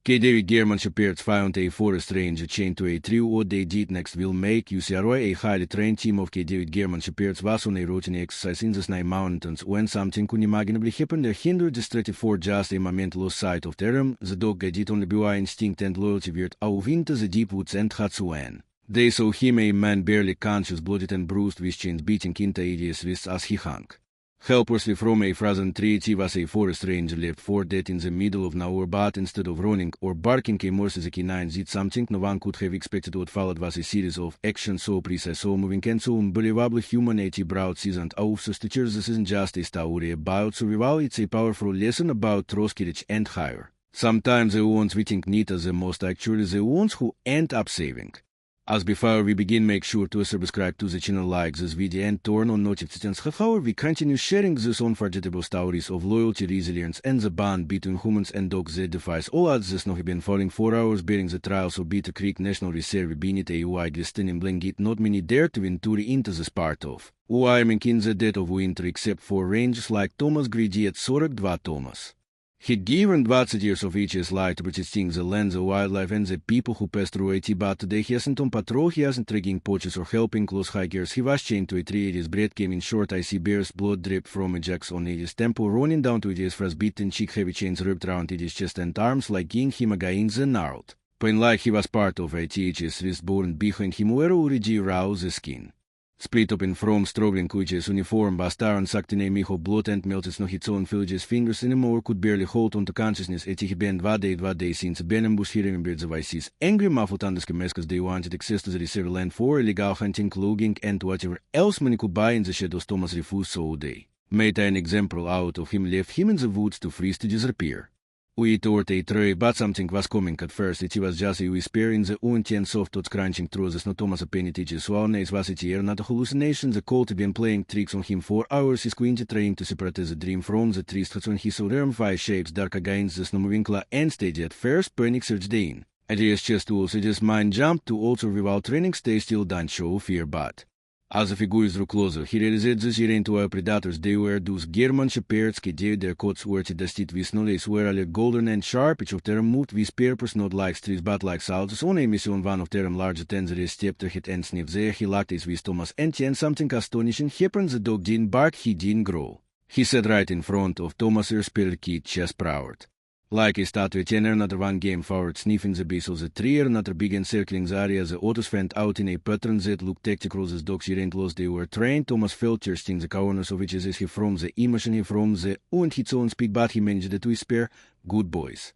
K. David German Shepherds found a forest ranger chained to a tree. What they did next will make you see. A highly trained team of K. David German Shepherds was on a routine exercise in the Snowy Mountains when something unimaginably happened. They hindered the for just a moment lost sight of terror. The dog guided only by instinct and loyalty veered out into the deep woods and had to win. They saw him, a man barely conscious, bloodied and bruised, with chains beating into hideous wrists as he hung helplessly from a frozen tree. It was a forest ranger left for dead in the middle of nowhere, but instead of running or barking a merciless canine did something no one could have expected. What followed was a series of actions so precise, so moving, and so unbelievably human. A broad seasoned officers teachers. This isn't just a story about survival, it's a powerful lesson about trust, courage, and higher. Sometimes the ones we think need are the most actually the ones who end up saving. As before we begin, make sure to subscribe to the channel, like this video, and turn on notifications. However, we continue sharing these unforgettable stories of loyalty, resilience, and the bond between humans and dogs that defies all odds. This have been falling 4 hours bearing the trials of Bitter Creek National Reserve beneath a wide glistening blanket. Not many dare to venture into this part of Wyoming in the dead of winter, except for rangers like Thomas Grady at 42 Thomas. He'd given 20 years of each his life to protecting the land, the wildlife, and the people who passed through it, but today he isn't on patrol, he isn't tracking poachers or helping close hikers. He was chained to a tree. His breath came in short. I see bear's blood drip from a jack's on his temple, running down to his frostbitten cheek. Heavy chains wrapped around his chest and arms, like giving him a guy in the gnarled pain, like he was part of a his wrist bone behind him where already roused the skin. Split open from struggling kuiches uniform, Bastaran sucked in a meal of blood and melted no his own village's fingers anymore, could barely hold on to consciousness. He been 2 days since Benembus he remembered the vices. Angry muffled underscamescas they wanted access to the reserve land for illegal hunting, logging, and whatever else money could buy in the shadows. Thomas refused, so they made an example out of him, left him in the woods to freeze to disappear. We thought a tray, but something was coming at first. It was just a whisper in the wind and soft thoughts crunching through the snow. Thomas a penny teaches swarmness was it here, not a hallucination. The colt had been playing tricks on him for hours. He squinted, trying to separate the dream from the trist when he saw them 5 shapes dark against the snow moving and steady. At first panic surged in. At his chest also his mind jumped to all survival training. Stay still, don't show fear, but as the figures drew closer, he realized these errant predators. They were those German Shepherds. Their coats were dusted with no lace, were a golden and sharp. Each of them moved with purpose, not like streets but like soldiers on a mission. One of them larger than the rest stepped ahead and sniffed there. He locked his with Thomas and something astonishing happened. The dog didn't bark, he didn't growl. He sat right in front of Thomas, her spirit kid chest proud. Like a statue, another one came forward, sniffing the base of the tree. Another began circling the area. The others went out in a pattern that looked tactical. The dogs errant lost they were trained. Thomas felt thirsting the corners of which is he from the emotion he from the and his own speak, but he managed to whisper, "Good boys."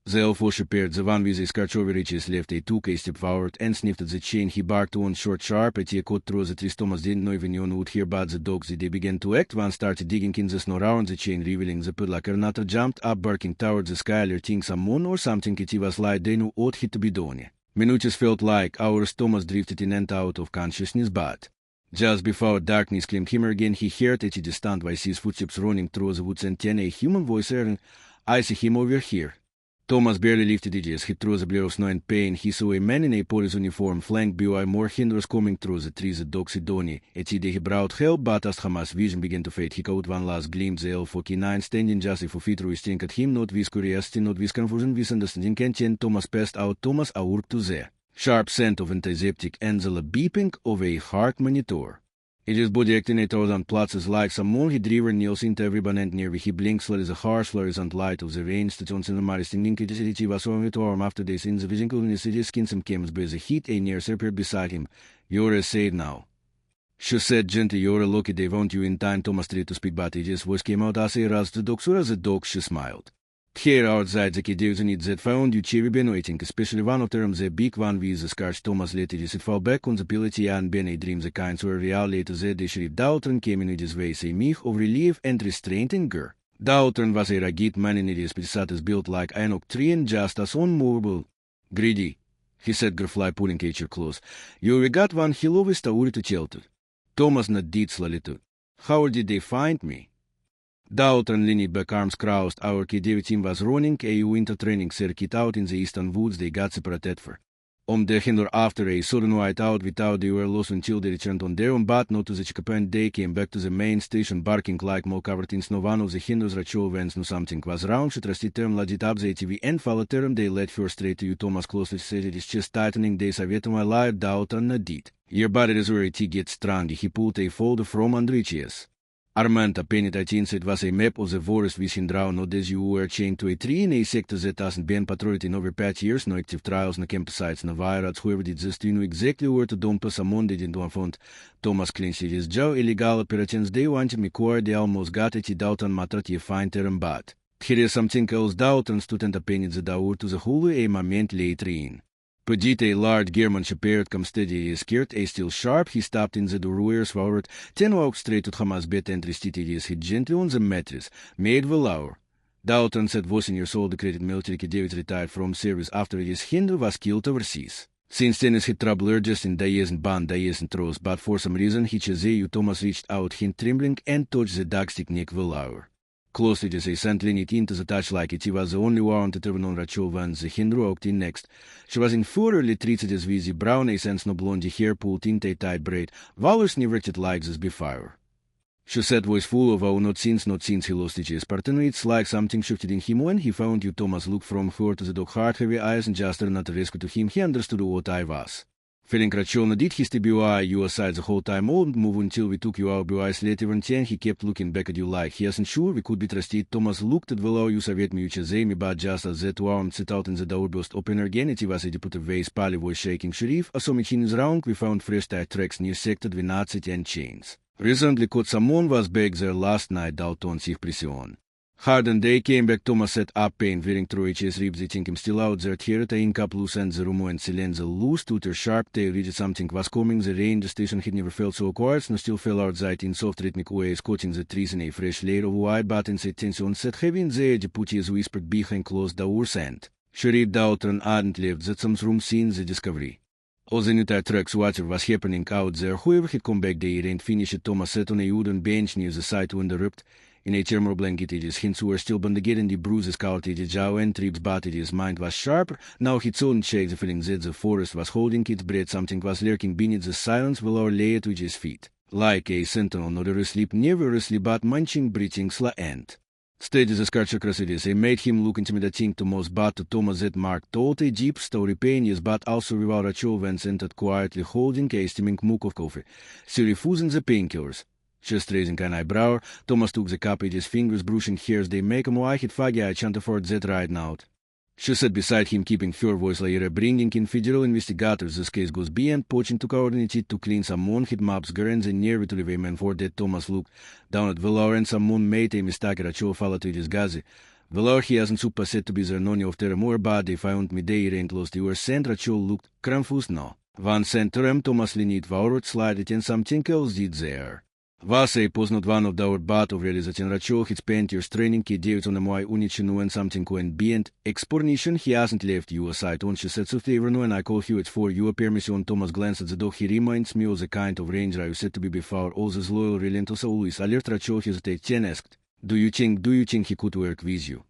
The elf shepherd, the one with his scarch over his left, took a step forward and sniffed at the chain. He barked one short sharp at he caught through the trees. Thomas didn't know if anyone would hear, but the dogs they began to act. One started digging in the snow around the chain, revealing the padlock. Another jumped up, barking towards the sky, alerting someone or something. It was like they knew what had to be done. Minutes felt like hours. Thomas drifted in and out of consciousness, but just before darkness claimed him again, he heard at a distant voices, footsteps running through the woods, and then a human voice airing, "I see him over here." Thomas barely lifted his head through the blur of snow and pain. He saw a man in a police uniform, flanked by more hinders coming through the trees. The dog Sidoni. He brought help, but as Hamas' vision began to fade, he caught one last glimpse. The elf K9 standing just a few feet through, staring at him, not with curiosity, not with confusion, with understanding. And then Thomas passed out. Thomas awoke to the sharp scent of antiseptic and the beeping of a heart monitor. His body acting a thousand plots like someone he driven nails into every and near. He blinks like the harsh fluorescent light of the rain stations in the maristing incredulity was on the arm after this in the vision in the city skin some came by the heat. A near appeared beside him. "You're safe now," she said gently. "You're lucky they want you in time." Thomas tried to speak, but his voice came out as a raz the dog. So as the dog, she smiled. Here outside the kids need that found you cheery been waiting, especially one of them, the big one with the scars. Thomas let it fall back on the ability and been a dream. The kinds were real. Later the sheriff Dalton came in with his ways, a mix of relief and restraint anger. Dalton was a ragged man in his presatas built like an oak tree and just as unmovable. "Greedy," he said gruffly, pulling a chair close. "You got one hillowy story to shelter." Thomas nodded slowly too. "How did they find me?" Dalton leaned back, arms crossed. Our K-David team was running a winter training circuit out in the eastern woods. They got separated for The hinder after a sudden whiteout without they were lost until they returned on their own, but not to the Chikapan. They came back to the main station barking like more covered in snow. One of the hinders Rachel Vance no something was wrong. Should rasti term legit up the TV and follow term. They led first straight to you. Thomas closely said it is just tightening. They советовали live doubt on the deed. Your body is where it gets strong. He pulled a folder from under each ears. Armenta penitations, it was a map of the forest we drawn not as you were chained to a tree in a sector that hasn't been patrolled in over 5 years, no active trials, no campsites, no virats, whoever did this, you know exactly where to dump us among they didn't want. Thomas clinched his jaw, illegal operations, they wanted me core, they almost got it, doubt on matter, you find term bad. Here is something else doubt and student opinion the daur to the whole a moment later in. Pagit a large German shepherd come steady skirt, a still sharp, he stopped in the doorway forward, 10 walked straight to Hamas bed and rested his hit gently on the mattress, made well hour. Dalton said 18 years old, the credit military David retired from service after his hinder was killed overseas. Since then his hit trouble just in Diaz and Band, Diaz and Throws, but for some reason he Thomas reached out him trembling and touched the dog stick neck well hour. Closely to say sent it into the touch like it, he was the only one to turn on Rachel Vance, the hinder walked in next. She was in thoroughly treated as with the brown a sense no blondie hair pulled in a tight braid, Valors neverted like this before. She said voice full of not since he lost his partner, it's like something shifted in him when he found you. Thomas looked from her to the dog heart heavy eyes and just not a rescue to him, he understood what I was. Feeling Rachel did his TBI you aside the whole time old move until we took you out BY's later and 10 he kept looking back at you like he isn't sure we could be trusted. Thomas looked at below you Soviet me but just as that warm sit out in the door burst opener again it was a deputy vase pali voice shaking Sharif, a so much in his round we found fresh tire tracks near sector 12 and chains. Recently caught someone was back there last night Dalton sich pression. Hard and they came back. Thomas set up pain, veering through his ribs. They think him still out there. Here at in cap loose and the rumo and silenza loose. Tutor sharp tail read something was coming. The rain, the station had never felt so quiet. No still fell outside in soft rhythmic ways, coating the trees in a fresh layer of white buttons. A tension set heavy in the edge. Put his whispered behind closed the sand. Sharif Dalton hadn't left that some room seen the discovery. All the new tire tracks water was happening out there. Whoever had come back there and finished it. Thomas sat on a wooden bench near the side window ripped. In a thermal blanket, his hints were still bandagered the bruises caught his jaw and ribs, but his mind was sharper. Now he couldn't shake the feeling that the forest was holding its breath. Something was lurking beneath the silence below lay at his feet. Like a sentinel, not asleep, never asleep, but munching, breathing, slow end. Steady the scorcher crosses, it made him look intimidating to most, but to Thomas that Mark told a deep story painless, but also without Rachel Vance entered quietly holding a steaming mug of coffee, still refusing the painkillers. Just raising an eyebrow, Thomas took the cup with his fingers, brushing hairs. They make him why he'd faggy I chanted for that right now. She sat beside him, keeping her voice layer, bringing in federal investigators. This case goes beyond poaching to coordinate it to clean someone hit maps, guards and near to the man for that. Thomas looked down at Velar and someone made a mistake. Rachel followed to his gazi. Velar he hasn't super said to be the noni of Terramore, but they found me they ain't lost. You were sent. Rachel looked confused now. Van Centrum, Thomas leaned forward, slided and something else did there. Vasa poznat one of our bat of realization Rachel his painters training he David on my unichinu and something when beyond explanation he hasn't left you aside on she said so favor no and I call you it's for your permission. Thomas glanced at the dog. He reminds me of the kind of ranger I said to be before all this loyal relentless always alert. Rachel hesitated and asked, do you think he could work with you?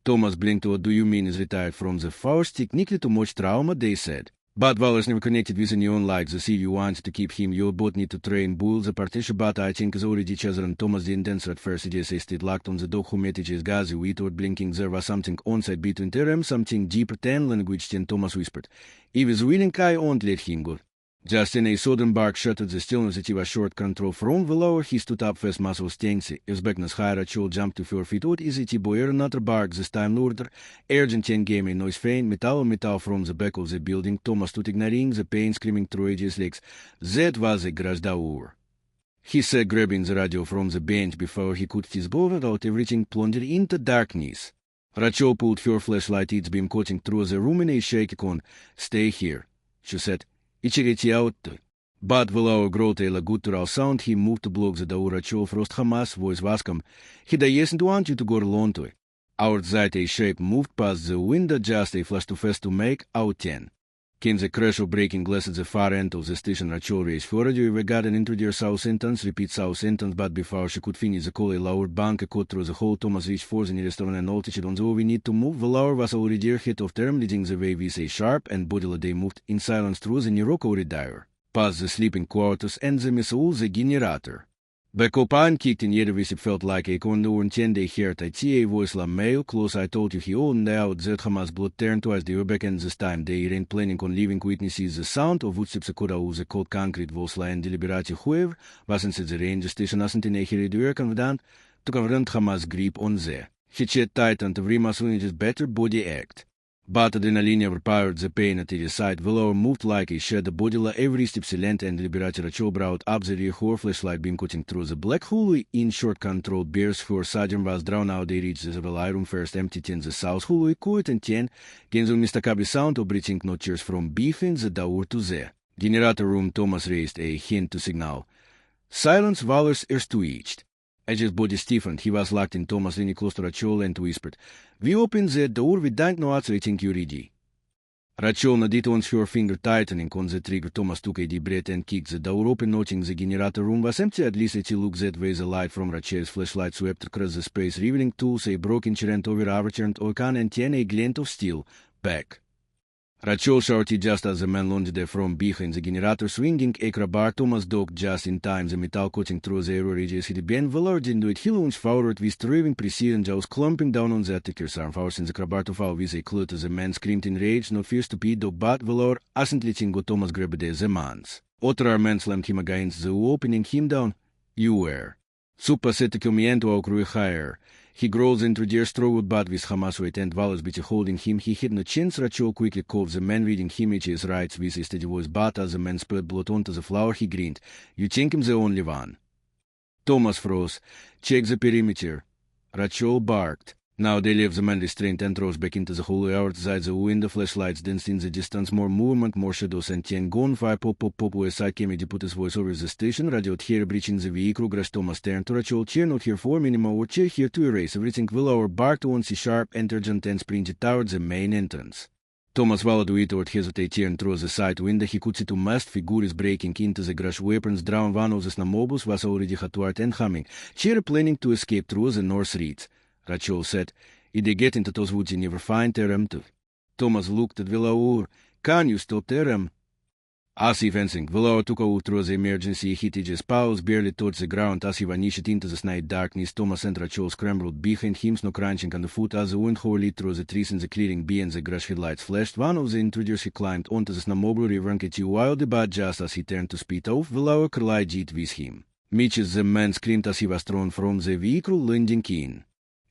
Thomas blinked. What do you mean is retired from the force? Technically too much trauma, they said. But Valor's never connected with anyone like the sea. You wanted to keep him. You both need to train bull. The partition, but I think is already each other and Thomas didn't answer at first. He just stayed locked on the dog who met his gazi. Without blinking, there was something on-site between them, something deeper than language. Then Thomas whispered, "If he's willing, I won't let him go." Just in a sudden bark shattered the stillness that he was short control from the lower. He stood up, fast muscles tensy. His backness high, Rachel jumped to 4 feet. What is it, boy? Another bark, this time louder. Urgent and game a noise faint. Metal from the back of the building. Thomas stood ignoring the pain, screaming through his legs. That was a grasdaur. He said, grabbing the radio from the bench before he could his go without everything plundered into darkness. Rachel pulled her flashlight, its beam cutting through the room in a shaky cone. Stay here, she said. But below a growth a guttural sound, he moved to block the door. Rachel frost Hamas voice was come. He doesn't want you to go alone to it. Outside a shape moved past the window, just a flash too fast to make out 10. Came the crash of breaking glass at the far end of the station. Rachel raced forward. We got an introduce our sentence, repeat our sentence, but before she could finish the call, a lower bank a cut through the hole. Thomas reached for the nearest one and altitude on the we need to move. The lower was already ahead of term, leading the way with a sharp and bodily they moved in silence through the Niroko redire, past the sleeping quarters and the missile, the generator. Bekopan kicked in Yedovisi felt like a condo and they heard a voice la male close. I told you he owned out that Hamas blood turned twice the back and this time they ain't planning on leaving witnesses the sound of footsteps the cold concrete was la and deliberate whoever wasn't the range station asn't in a heridur confidant to confront Hamas grip on there. He chet tight and every mason's better body act. But adrenaline overpowered the pain at his side. Velour moved like a shadow body la every step silent and liberated Rachel brought up the rear whore flashlight beam cutting through the black hole in short controlled bears for Sergeant was drowned out. They reached the room first emptied in the south hole quite and ten gains on Mr. Cabri sound of breaching notches from beefing the door to the generator room. Thomas raised a hint to signal silence. Valor's ears twitched. Edge's body stiffened. He was locked in Thomas leaning close to Rachel and whispered, "We open the door, we don't know what's waiting you ready." Rachel nodded once her finger tightening on the trigger. Thomas took a deep breath and kicked the door open, noting the generator room was empty. At least he looked that way. The light from Rachel's flashlight swept across the space, revealing tools, a broken chair and overturned organ and a glint of steel. Back. Rachel shouted just as the man lunged from behind the generator, swinging a crowbar. Thomas ducked just in time. The metal cutting through the air ridges hit Ben. Velour didn't do it. He lunged forward with driving precision, jaws clumping down on the attacker's arm, forcing the crowbar to fall with a clue. The man screamed in rage, not fierce to beat, but Velour asn't letting go. Thomas grabbed the man's other man slammed him against the wall, pinning him down. "You were." Super set to comiento au crew higher. He growls into deer strode but with Hamas weight and Wallace beat holding him. He hit no chance. Rachel quickly called the man reading him his rights with a steady voice, but as the man spilled blood onto the floor, he grinned. "You think I'm the only one?" Thomas froze. "Check the perimeter." Rachel barked. Now they left the man restrained and rose back into the hole outside the window. Flashlights danced in the distance. More movement, more shadows, and ten gunfire. Pop, pop, pop. Westside came a deputy's voice over the station. Radio here breaching the vehicle. Grass Thomas turned to Rachel. "Chair not here for minimum or chair here to erase everything." Velour barked once. He sharp entered and sprinted towards the main entrance. Thomas followed without hesitation through the side window. He could see two masked figures breaking into the garage. Weapons drawn. One of the snowmobiles was already hotwired and humming. Chair planning to escape through the north streets. Rachel said, "If they get into those woods, you never find them too." Thomas looked at Velour. "Can you stop them?" As he fencing, Velour took out through the emergency. He hit his paws, barely touched the ground as he vanished into the night darkness. Thomas and Rachel scrambled behind him, snow crunching on the foot as the wind howled through the trees in the clearing beyond. The grass headlights flashed. One of the intruders he climbed onto the snowmobile, reversed wildly, but just as he turned to speed off, Velour collided with him. Mitches, the man screamed as he was thrown from the vehicle, landing in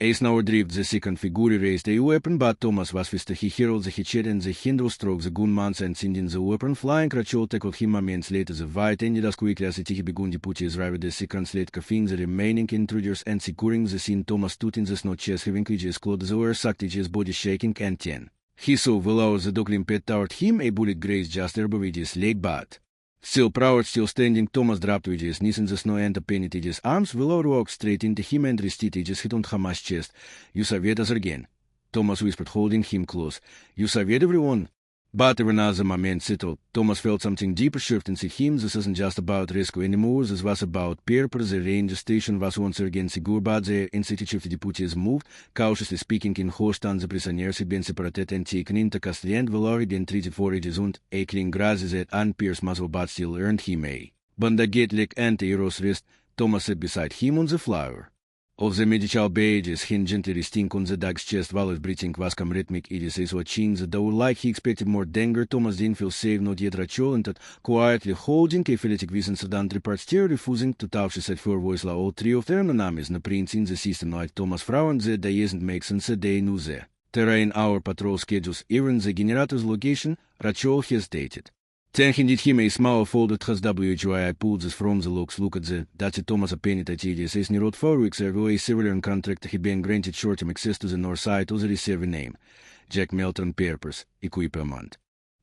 a snowdrift. The second figure raised a weapon, but Thomas was fast. He hurled the hitchet and the handle struck the gunman and sending the weapon flying. Rachel tackled him moments later. The fight ended as quickly as he began to put his rival. The second slate cuffing the remaining intruders and securing the scene. Thomas stood in the snow chest, having his clothes over, sucked his body shaking and ten. He saw Velour the dog limped toward him. A bullet grazed just above his leg, but still proud, still standing, Thomas dropped with his knees in the snow and pinned his arms. Velour walked straight into him and rested his hit on Hamas' chest. "You saved us again," Thomas whispered, holding him close. "You saved everyone." But even as the moment settled, Thomas felt something deeper shift inside him. This isn't just about rescue anymore. This was about purpose. The ranger station was once again secure, but the institute deputies moved, cautiously speaking in host on the prisoners had been separated and taken into custody, and Velour had been treated for ages und a clean grass that unpierced muzzle but still earned him a bandagate-like anti-hero's wrist. Thomas sat beside him on the floor of the medical badges, him gently resting on the dog's chest while his breathing was rhythmic. It is watching the door like he expected more danger. Thomas didn't feel safe, not yet. Rachel entered quietly, holding a phyletic vision sedan report, still refusing to talk. She said for voice la all three of their names na prince in the system like Thomas Frauen the day isn't make sense they knew the terrain our patrol schedules, even the generator's location. Rachel hesitated. Then handed him a small folded HWI. I pulled this from the looks. Look at the that's Thomas a penny at says near 4 weeks ago a civilian contract had been granted short-term access to the north side of the receiver name. Jack Melton Purpose Equipment.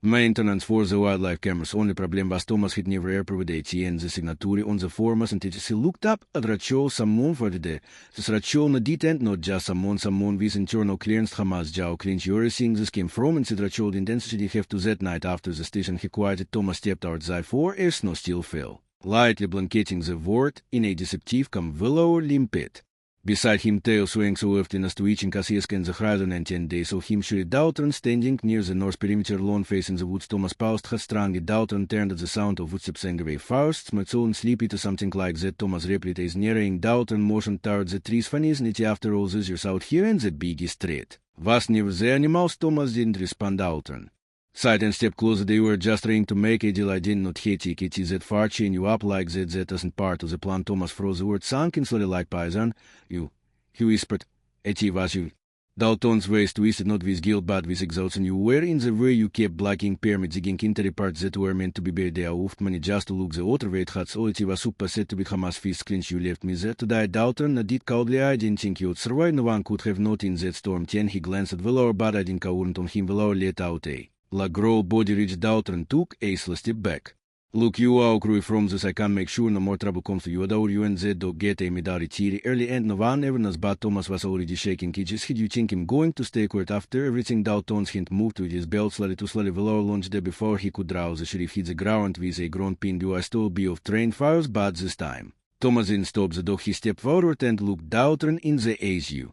Maintenance for the wildlife cameras only probleem was Thomas het never provided en de signatuur onze formas en tijdens he looked up at Rachel Samon voor de day. Dus Rachel na dit end not just Samon wis internal clearance Hamas jou clinch jurising this came from and said Rachel the intensity have to that night after the station he quieted Thomas stepped outside for is no still fell. Lightly blanketing the word in a deceptive come willow limpet. Beside him tail swings so often as to each in Cassius and the horizon and 10 days, so him shuri Dalton standing near the north perimeter lawn facing the woods. Thomas paused had strongly Dalton turned at the sound of footsteps and away first, but soon sleepy to something like that. Thomas replied is nearing Dalton motioned towards the trees funnies nitty after all this years out here in the biggest threat. Was near the animals Thomas didn't respond Dalton. Side and step closer they were just trying to make a deal I did not hate it is that far chain you up like that isn't part of the plan. Thomas froze the word sunk in slowly like Paisan. You, he whispered, Eti was you. Dalton's waist twisted not with guilt but with exhaustion. You were in the way you kept blocking pyramids digging into the parts that were meant to be buried there oft money just to look the other way it had so Eti was super set to be Hamas fist clinch you left me there to die Dalton I did cowardly I didn't think you'd survive no one could have not in that storm 10 he glanced at Velour but I didn't count on him Velour let out a La grow body reached Dalton took a slow step back. Look you out crew from this I can make sure no more trouble comes to you adore you and Z dog get a medari tiri early end no one ever knows but Thomas was already shaking he just hid you think him going to stay quiet after everything Dalton's hint moved with his belt slowly Velour launched there before he could rouse the sheriff hit the ground with a grown pin do I still be of trained fires but this time. Thomas didn't stop the dog he stepped forward and looked Dalton in the ASU.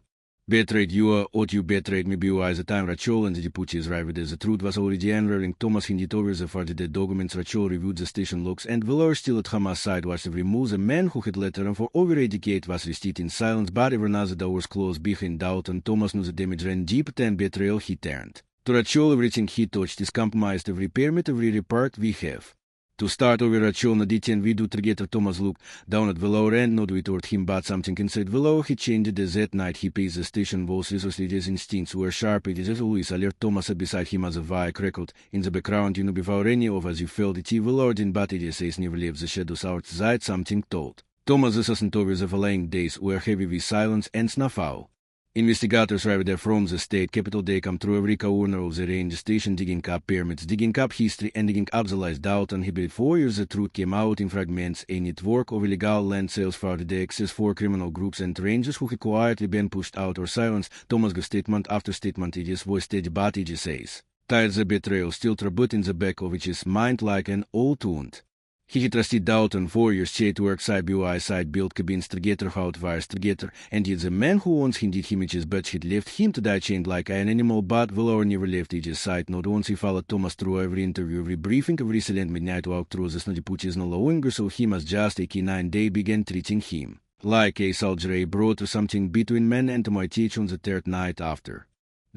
Betrayed you ought you betrayed me be wise the time Rachel and the deputies arrived as the truth was already unraveling. Thomas handed over the for the dead documents. Rachel reviewed the station logs and Velour still at Hamas side watched every move. The man who had let her for over a decade was rested in silence but ever now the doors closed behind Dalton. Thomas knew the damage ran deep and betrayal he turned. To Rachel everything he touched is compromised every pyramid every report we have. To start over Rachel na ditjen we do together Thomas looked down at Velour and not toward him but something inside Velour he changed as that night he paced the station walls resourcely his instincts were sharp it is as always alert Thomas beside him as a via crackled in the background you know before any of as you felt it Velour didn't but it says never leaves the shadows outside something told. Thomas isn't over the following days were heavy with silence and snuff owl. Investigators arrived there from the state capital. They come through every corner of the range station digging up pyramids, digging up history and digging up the lies Dalton. He believed 4 years the truth came out in fragments. A network of illegal land sales for the access for criminal groups and rangers who had quietly been pushed out or silenced. Thomas gave statement after statement. It is voice steady but it says. Tired the betrayal still tribute in the back of his mind like an old wound. He had trusted Dalton 4 years straight to work side by side build cabins together hout wires together and yet the man who once hinted him his but had left him to die chained like an animal but Velour never left his side not once he followed Thomas through every interview every briefing every silent midnight walk through the snotty putches no longer so him as just a canine they began treating him like a soldier a brought to something between men and to my teach on the third night after.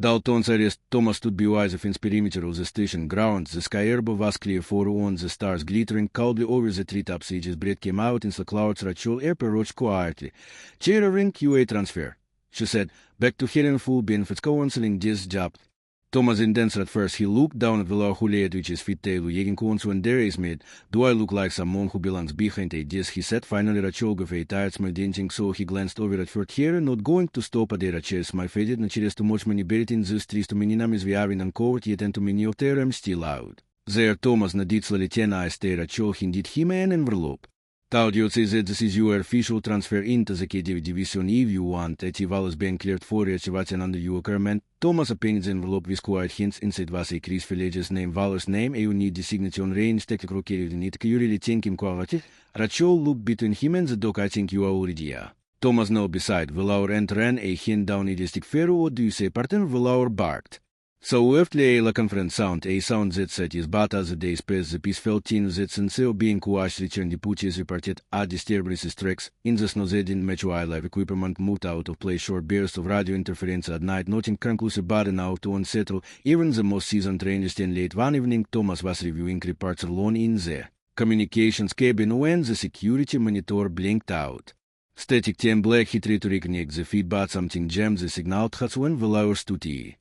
Dalton's arrest, Thomas stood by wise of its perimeter of the station grounds. The sky above was clear for on the stars glittering coldly over the treetops. His breath came out in the clouds. Rachel approached quietly. Cheering QA transfer, she said. Back to her in full benefits counseling this job. Thomas intense at first. He looked down at Velour who lay at which his feet tail yegging counsel and there is made. Do I look like someone who belongs behind a disk? He said. Finally Rachel gave a tired smile denting so he glanced over at her here not going to stop at their chairs. My faded and через too much many buried in these trees to many names we are in uncovered yet and too many of them still out. There Thomas nadit slowly 10 eyes stare Rachel hinted him an envelope. Taudio says that this is your official transfer into the KDV division if you want. At Ivalas being cleared for Yachivatian under your command. Thomas opens the envelope with quiet hints. Inside was a Chris Village's name, Valor's name, and you need the signature on range, technical carry you need. You really think him quality? Rachel looked between him and the dog. I think you are already are. Thomas now beside Velour and ran a hand down a distinct pharaoh. What do you say, partner? Velour barked. So after a conference sound, a sound that set is but as the days passed, the peace felt in that sincere being quashed returned the putches reported at disturbances tracks. In the snow they didn't match wildlife equipment moved out of place short bursts of radio interference at night, nothing conclusive but enough to unsettle even the most seasoned rangers. And late one evening Thomas was reviewing reports alone in the communications cabin when the security monitor blinked out. Static 10 black hit to reconnect the feed but something jammed the signal. That's when Velour stood here.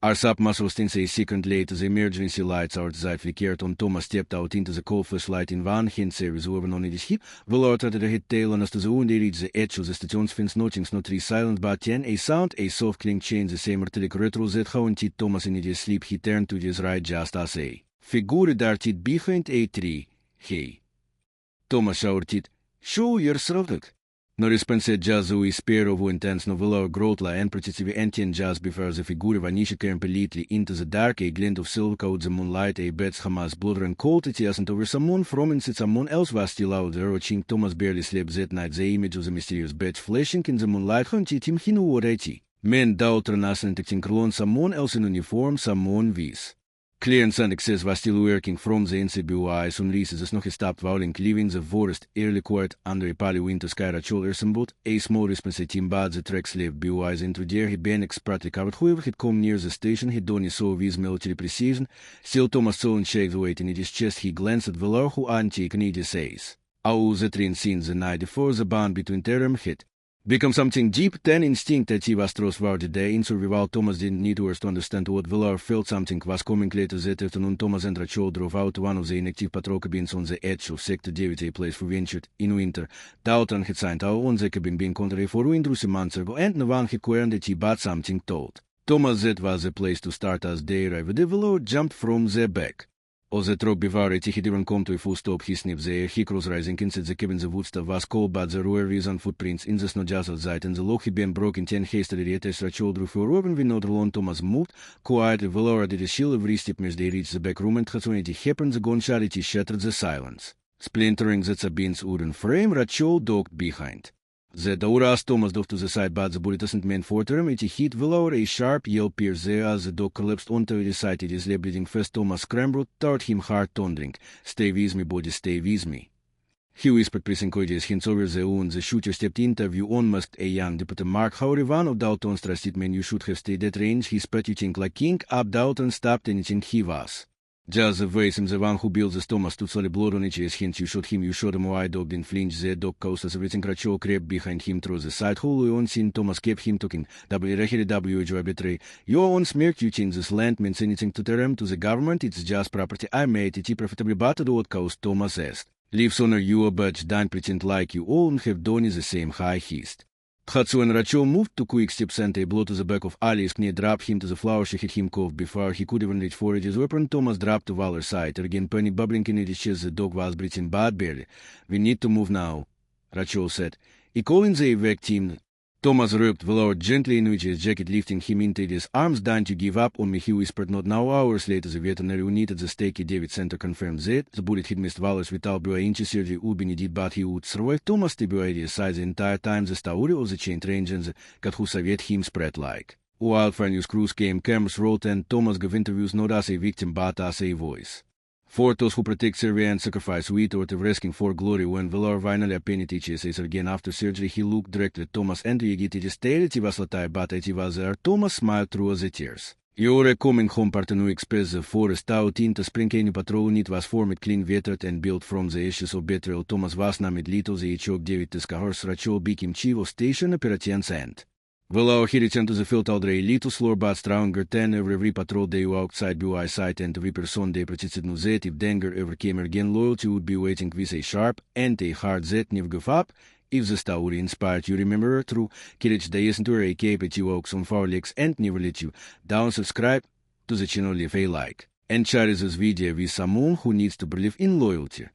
Our sub-muscle stinks a second later the emergency lights outside flickered on. Thomas stepped out into the cold flashlight in one hand series over on his hip. Velour tried to hit tail on us to the wound. They reached the edge of the station's fence notchings not three silent but 10 a sound a soft clink change the same artillery retro that haunted Thomas in his sleep. He turned to his right just as a Figuren daar tit behind a tree, hey. Thomas shouted, show yourself. No response jazz u isperovu intens novella grotla en pretitivi antien jazz before the figure vanisce completely into the dark a glint of silver out the moonlight a beds hamas blood and cold it and over someone from inside someone else was still out there watching Thomas barely slept that night the image of the mysterious bed flashing in the moonlight hunted him hinu already. Men daughter nasen tektinkrlon someone else in uniform someone vis. Clarence and excess was still working from the NCBI sunrises is nog gestapt wouling leaving the forest early quiet under a pale winter sky rachol ersenbot a small response team bad the track slave BY's introducer he ben expert recovered whoever had come near the station he done saw with military precision still Thomas saw and shakes weight in his chest he glanced at Velar who anti-Canadian says all the train seen the night before the band between term hit become something deep, then instinct that he was trustworthy day in survival. Thomas didn't need words to understand what Velar felt something was coming later that afternoon. Thomas and Rachel drove out one of the inactive patrol cabins on the edge of Sector 9, a place for ventured in winter. Dalton had signed out on the cabin being contrary for winter 2 months ago and no one had queried that he bought something told. Thomas that was the place to start as they arrived. The Velar jumped from the back. As the truck before he didn't come to a full stop, he sniffed the air, he cross rising inside the cabin the woodstuff was cold but there were recent footprints in the snow just outside and the lock had been broken 10 hastily yet as Rachel drew for Robin with not alone Thomas moved, quietly Velar did a shield every step as they reached the back room and as when it happened the gunshot it shattered the silence. Splintering the Sabine's wooden frame, Rachel ducked behind. The door asked Thomas dove to the side but the bullet wasn't meant for him. It hit Velar a sharp yell pierced there as the dog collapsed onto the side. His leg bleeding fast. Thomas scrambled toward him hard thundering. Stay with me, body, stay with me. He whispered pressing Cody's hints over the wound. The shooter stepped interview unmasked a young deputy Mark. However, one of Dalton's trusted men you should have stayed at range. He spat you think like king. Up Dalton stopped anything he was. Just the voice him the one who built the Thomas stood solid blood on each hint you shot him wide dog didn't flinch the dog caused as everything Rachel crept behind him through the side hole on scene Thomas kept him talking W betray your own smirk you change this land means anything to term to the government it's just property I made it profitably but the what caused Thomas asked leaves honor you a badge don't pretend like you all and have done is the same high heist. Hatsu and Rachel moved to quick steps and a blow to the back of Ali's knee dropped him to the floor she hit him cough before he could even reach for his weapon. Thomas dropped to Valor's side. Again Penny bubbling in his chest the dog was breathing bad barely. We need to move now, Rachel said. He called in the evac team. Thomas rubbed Valor gently in his jacket lifting him into his arms. Don't you give up on me, he whispered. Not now. Hours later the veterinary unit at the Stakey David Center confirmed that the bullet had missed Valor's without inches surgery would be needed but he would survive. Thomas stabilized his size the entire time the story of the chain range and the cat who Soviet him spread like. Wildfire news crews came, cameras rolled and Thomas gave interviews not as a victim but as a voice. For those who protect Serbia and sacrifice wheat or to risking for glory when Velar finally appeared says again after surgery he looked directly at Thomas and he stared he was latai but it was there. Thomas smiled through the tears. You're coming home part to express the forest out into spring any patrol unit was formed clean veteran and built from the ashes of betrayal. Thomas was named Lito the Chok 9 Tiskahors Rachel became chief of station operations and Velar he returned to the field already little slower but stronger than every patrol day outside BY site and every person they protected knew that if danger ever came again loyalty would be waiting with a sharp and a hard that never give up. If the story inspired you remember through Kirich Days into a cape at you walks on 4 legs and never let you down subscribe to the channel leave a like and share this video with someone who needs to believe in loyalty.